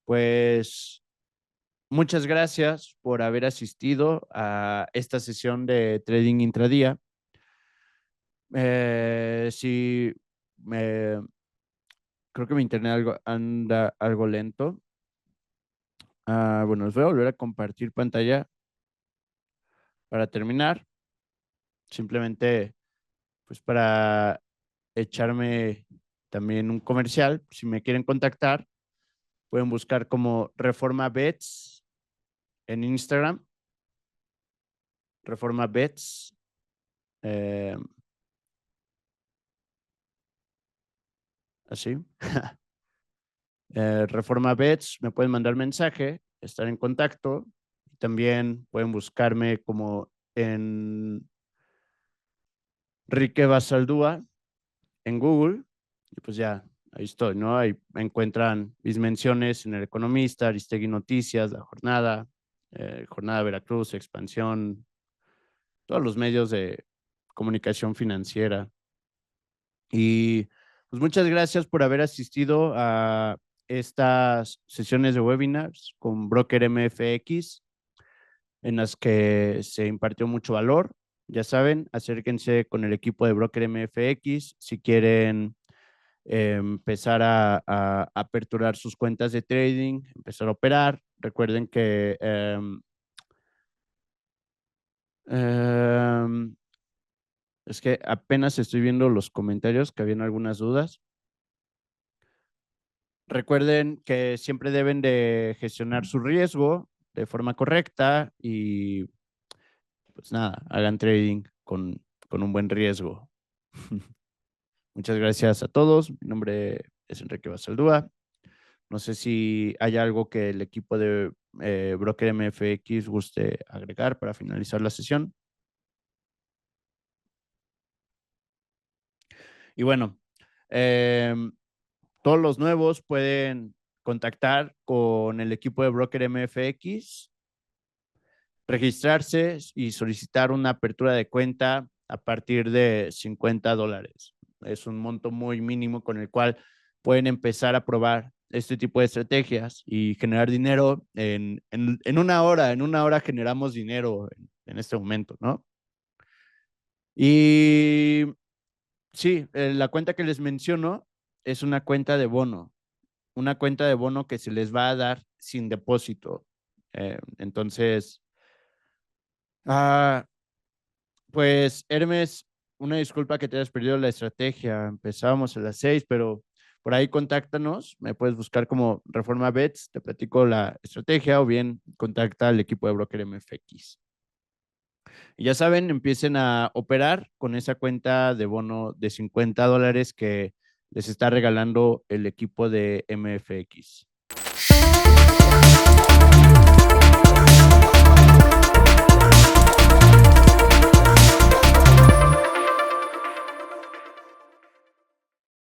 Pues muchas gracias por haber asistido a esta sesión de trading intradía. Sí, creo que mi internet anda algo lento. Bueno, les voy a volver a compartir pantalla para terminar. Simplemente, pues para echarme también un comercial. Si me quieren contactar, pueden buscar como Reforma Bets en Instagram. Reforma Bets. eh, así. Reforma Bets, me pueden mandar mensaje, estar en contacto. También pueden buscarme como en Rique Basaldúa en Google. Y pues ya, ahí estoy, ¿no? Ahí encuentran mis menciones en El Economista, Aristegui Noticias, La Jornada, Jornada Veracruz, Expansión, todos los medios de comunicación financiera. Y pues muchas gracias por haber asistido a estas sesiones de webinars con Broker MFX, en las que se impartió mucho valor. Ya saben, acérquense con el equipo de Broker MFX si quieren empezar a aperturar sus cuentas de trading, empezar a operar. Recuerden que es que apenas estoy viendo los comentarios, que habían algunas dudas. Recuerden que siempre deben de gestionar su riesgo de forma correcta y pues nada, hagan trading con un buen riesgo. Muchas gracias a todos. Mi nombre es Enrique Basaldúa. No sé si hay algo que el equipo de Broker MFX guste agregar para finalizar la sesión. Y bueno, todos los nuevos pueden contactar con el equipo de Broker MFX, registrarse y solicitar una apertura de cuenta a partir de $50. Es un monto muy mínimo con el cual pueden empezar a probar este tipo de estrategias y generar dinero en una hora. En una hora generamos dinero en este momento, ¿no? Y sí, la cuenta que les menciono es una cuenta de bono que se les va a dar sin depósito. Entonces, ah, pues Hermes, una disculpa que te hayas perdido la estrategia. Empezábamos a las 6, pero por ahí contáctanos. Me puedes buscar como Reforma Bets, te platico la estrategia o bien contacta al equipo de Broker MFX. Y ya saben, empiecen a operar con esa cuenta de bono de $50 que les está regalando el equipo de MFX.